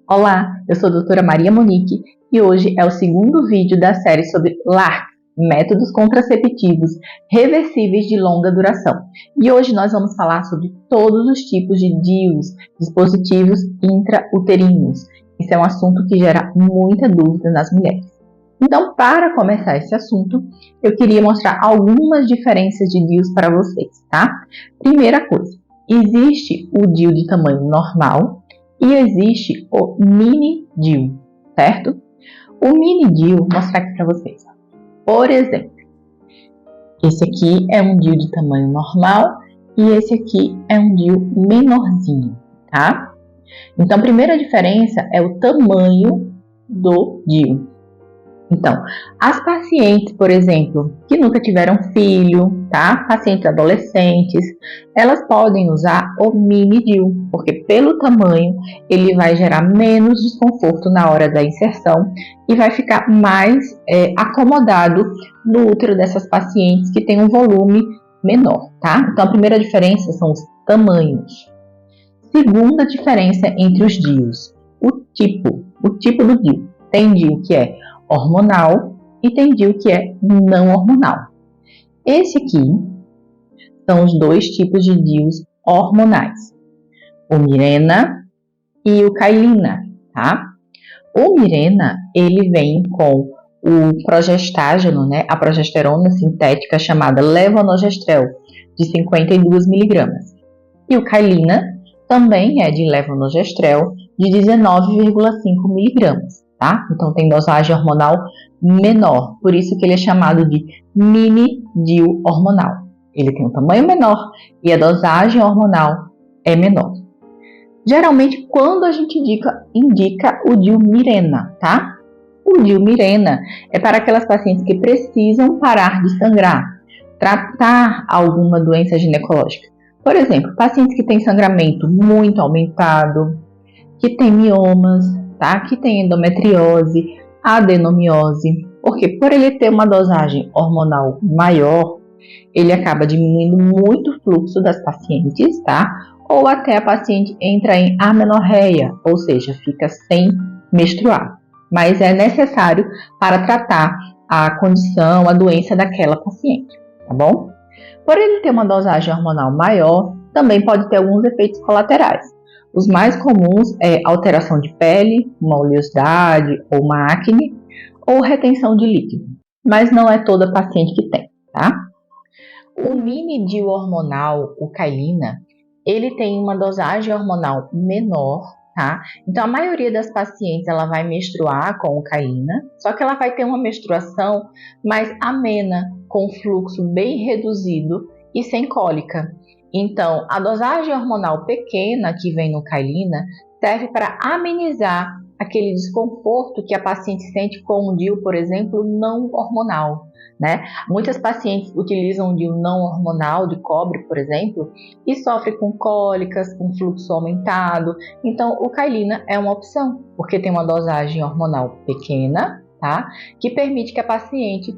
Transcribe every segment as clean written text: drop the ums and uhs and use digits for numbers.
Olá, eu sou a doutora Maria Monique e hoje é o segundo vídeo da série sobre LARC, métodos contraceptivos reversíveis de longa duração. E hoje nós vamos falar sobre todos os tipos de DIUs, dispositivos intrauterinos. Isso é um assunto que gera muita dúvida nas mulheres. Então, para começar esse assunto, eu queria mostrar algumas diferenças de DIUs para vocês, tá? Primeira coisa, existe o DIU de tamanho normal e existe o mini DIU, certo? O mini DIU, vou mostrar aqui para vocês. Por exemplo, esse aqui é um DIU de tamanho normal e esse aqui é um DIU menorzinho, tá? Então, a primeira diferença é o tamanho do DIU. Então, as pacientes, por exemplo, que nunca tiveram filho, tá? Pacientes adolescentes, elas podem usar o mini DIU, porque pelo tamanho ele vai gerar menos desconforto na hora da inserção e vai ficar mais acomodado no útero dessas pacientes que tem um volume menor, tá? Então, a primeira diferença são os tamanhos. Segunda diferença entre os DIUs, o tipo do DIU. Tem DIU que é hormonal e tem DIU que é não hormonal. Esse aqui são os dois tipos de DIUs hormonais, o Mirena e o Cailina, tá? O Mirena, ele vem com o progestágeno, né, a progesterona sintética chamada levonorgestrel, de 52 mg. E o Cailina também é de levonorgestrel, de 19,5 mg. Tá? Então tem dosagem hormonal menor, por isso que ele é chamado de mini DIU hormonal. Ele tem um tamanho menor e a dosagem hormonal é menor. Geralmente, quando a gente indica o DIU Mirena, tá? O DIU Mirena é para aquelas pacientes que precisam parar de sangrar, tratar alguma doença ginecológica. Por exemplo, pacientes que têm sangramento muito aumentado, que têm miomas, tá? Que tem endometriose, adenomiose, porque por ele ter uma dosagem hormonal maior, ele acaba diminuindo muito o fluxo das pacientes, tá? Ou até a paciente entra em amenorreia, ou seja, fica sem menstruar. Mas é necessário para tratar a condição, a doença daquela paciente, tá bom? Por ele ter uma dosagem hormonal maior, também pode ter alguns efeitos colaterais. Os mais comuns é alteração de pele, uma oleosidade ou uma acne, ou retenção de líquido, mas não é toda paciente que tem, tá? O mini DIU hormonal, o Cailina, ele tem uma dosagem hormonal menor, tá? Então, a maioria das pacientes, ela vai menstruar com o Cailina, só que ela vai ter uma menstruação mais amena, com fluxo bem reduzido e sem cólica. Então, a dosagem hormonal pequena que vem no Cailina serve para amenizar aquele desconforto que a paciente sente com um DIU, por exemplo, não hormonal, né? Muitas pacientes utilizam um DIU não hormonal de cobre, por exemplo, e sofrem com cólicas, com fluxo aumentado. Então, o Cailina é uma opção, porque tem uma dosagem hormonal pequena, tá? Que permite que a paciente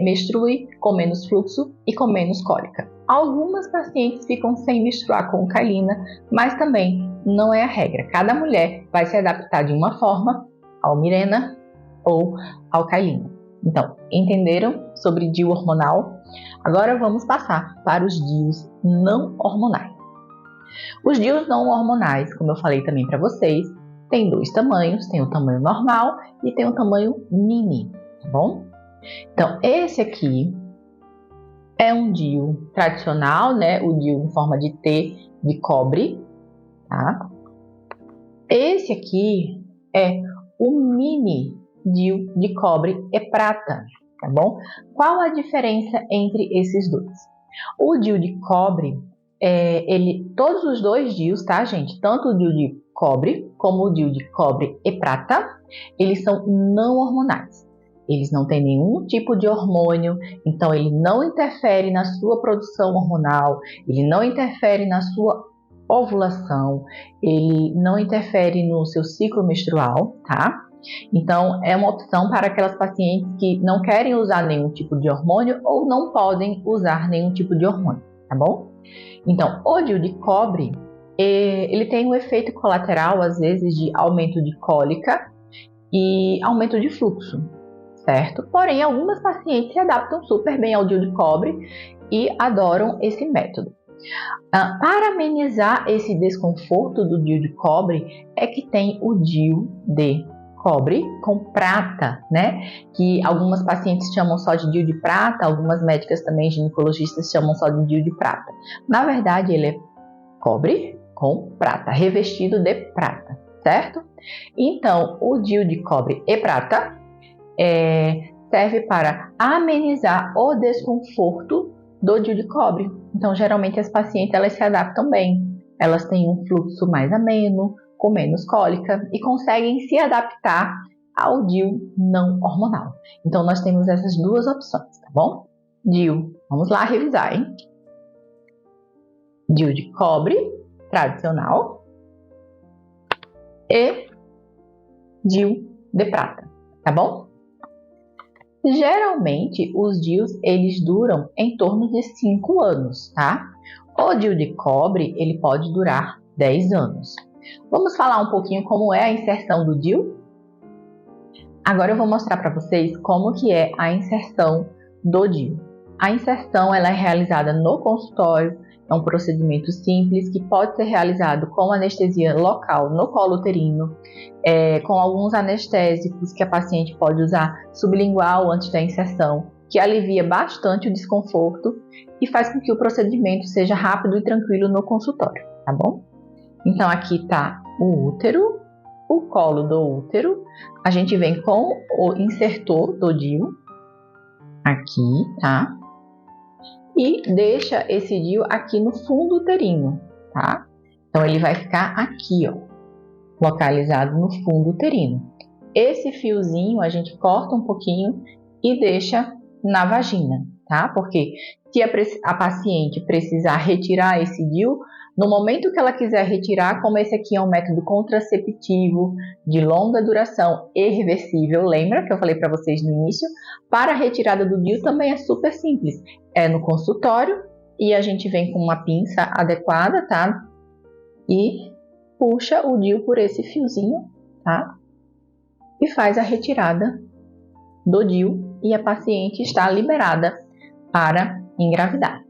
menstrue com menos fluxo e com menos cólica. Algumas pacientes ficam sem menstruar com Cailina, mas também não é a regra. Cada mulher vai se adaptar de uma forma ao Mirena ou ao Cailina. Então, entenderam sobre DIU hormonal? Agora vamos passar para os DIUs não hormonais. Os DIUs não hormonais, como eu falei também para vocês, tem dois tamanhos, tem o tamanho normal e tem o tamanho mini, tá bom? Então, esse aqui é um DIU tradicional, né? O DIU em forma de T de cobre, tá? Esse aqui é o mini DIU de cobre e prata, tá bom? Qual a diferença entre esses dois? O DIU de cobre, todos os dois DIUs, tá, gente? Tanto o DIU de cobre como o DIU de cobre e prata, eles são não hormonais. Eles não têm nenhum tipo de hormônio, então ele não interfere na sua produção hormonal, ele não interfere na sua ovulação, ele não interfere no seu ciclo menstrual, tá? Então, é uma opção para aquelas pacientes que não querem usar nenhum tipo de hormônio ou não podem usar nenhum tipo de hormônio, tá bom? Então, o DIU de cobre, ele tem um efeito colateral, às vezes, de aumento de cólica e aumento de fluxo, certo? Porém, algumas pacientes se adaptam super bem ao DIU de cobre e adoram esse método. Para amenizar esse desconforto do DIU de cobre, é que tem o DIU de cobre com prata, né? Que algumas pacientes chamam só de DIU de prata, algumas médicas também, ginecologistas, chamam só de DIU de prata. Na verdade, ele é cobre com prata, revestido de prata, certo? Então, o DIU de cobre e prata serve para amenizar o desconforto do DIU de cobre. Então, geralmente as pacientes elas se adaptam bem, elas têm um fluxo mais ameno, com menos cólica e conseguem se adaptar ao DIU não hormonal. Então, nós temos essas duas opções, tá bom? DIU, vamos lá revisar, hein? DIU de cobre tradicional e DIU de prata, tá bom? Geralmente, os DIUs, eles duram em torno de 5 anos, tá? O DIU de cobre, ele pode durar 10 anos. Vamos falar um pouquinho como é a inserção do DIU? Agora eu vou mostrar para vocês como que é a inserção do DIU. A inserção ela é realizada no consultório, é um procedimento simples que pode ser realizado com anestesia local no colo uterino, com alguns anestésicos que a paciente pode usar sublingual antes da inserção, que alivia bastante o desconforto e faz com que o procedimento seja rápido e tranquilo no consultório, tá bom? Então aqui está o útero, o colo do útero, a gente vem com o insertor do DIU, aqui, tá? E deixa esse DIU aqui no fundo uterino, tá? Então, ele vai ficar aqui, ó, localizado no fundo uterino. Esse fiozinho a gente corta um pouquinho e deixa na vagina, tá? Porque se a paciente precisar retirar esse DIU, no momento que ela quiser retirar, como esse aqui é um método contraceptivo de longa duração e reversível, lembra que eu falei para vocês no início? Para a retirada do DIU também é super simples. É no consultório e a gente vem com uma pinça adequada, tá? E puxa o DIU por esse fiozinho, tá? E faz a retirada do DIU e a paciente está liberada para engravidar,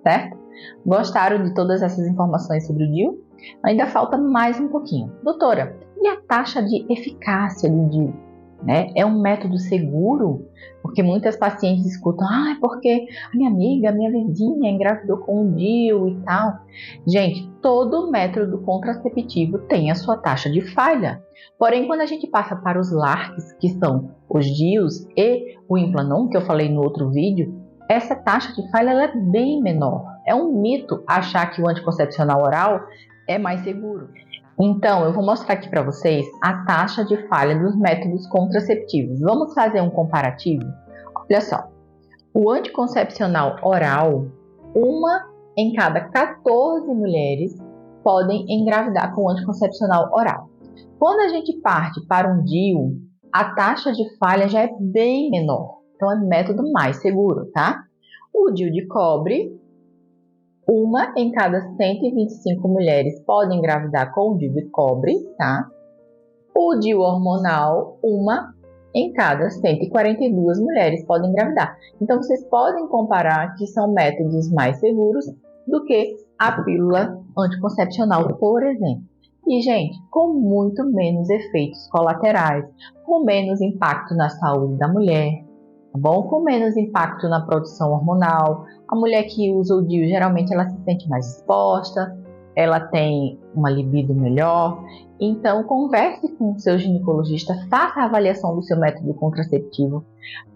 certo? Gostaram de todas essas informações sobre o DIU? Ainda falta mais um pouquinho. Doutora, e a taxa de eficácia do DIU? Né? É um método seguro? Porque muitas pacientes escutam, porque a minha amiga, a minha vizinha engravidou com um DIU e tal. Gente, todo método contraceptivo tem a sua taxa de falha. Porém, quando a gente passa para os LARCs, que são os DIUs e o Implanon, que eu falei no outro vídeo, essa taxa de falha ela é bem menor. É um mito achar que o anticoncepcional oral é mais seguro. Então, eu vou mostrar aqui para vocês a taxa de falha dos métodos contraceptivos. Vamos fazer um comparativo? Olha só, o anticoncepcional oral, uma em cada 14 mulheres podem engravidar com o anticoncepcional oral. Quando a gente parte para um DIU, a taxa de falha já é bem menor. Então, é um método mais seguro, tá? O DIU de cobre, uma em cada 125 mulheres pode engravidar com o DIU de cobre, tá? O DIU hormonal, uma em cada 142 mulheres pode engravidar. Então, vocês podem comparar que são métodos mais seguros do que a pílula anticoncepcional, por exemplo. E, gente, com muito menos efeitos colaterais, com menos impacto na saúde da mulher, tá bom? Com menos impacto na produção hormonal. A mulher que usa o DIU, geralmente ela se sente mais disposta, ela tem uma libido melhor. Então, converse com o seu ginecologista, faça a avaliação do seu método contraceptivo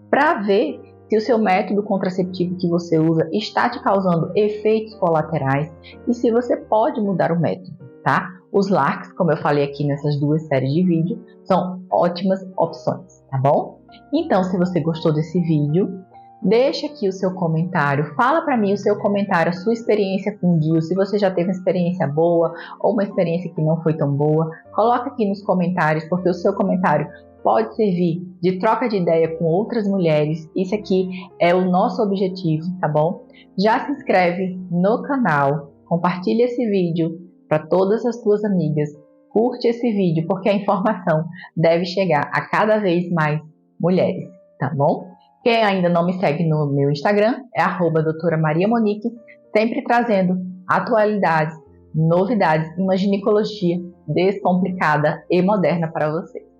para ver se o seu método contraceptivo que você usa está te causando efeitos colaterais e se você pode mudar o método, tá? Os LARCs, como eu falei aqui nessas duas séries de vídeo, são ótimas opções, tá bom? Então, se você gostou desse vídeo, deixa aqui o seu comentário, fala para mim o seu comentário, a sua experiência com o DIU, se você já teve uma experiência boa ou uma experiência que não foi tão boa, coloca aqui nos comentários, porque o seu comentário pode servir de troca de ideia com outras mulheres, isso aqui é o nosso objetivo, tá bom? Já se inscreve no canal, compartilha esse vídeo, para todas as tuas amigas. Curte esse vídeo porque a informação deve chegar a cada vez mais mulheres, tá bom? Quem ainda não me segue no meu Instagram é @doutora Maria Monique, sempre trazendo atualidades, novidades em uma ginecologia descomplicada e moderna para vocês.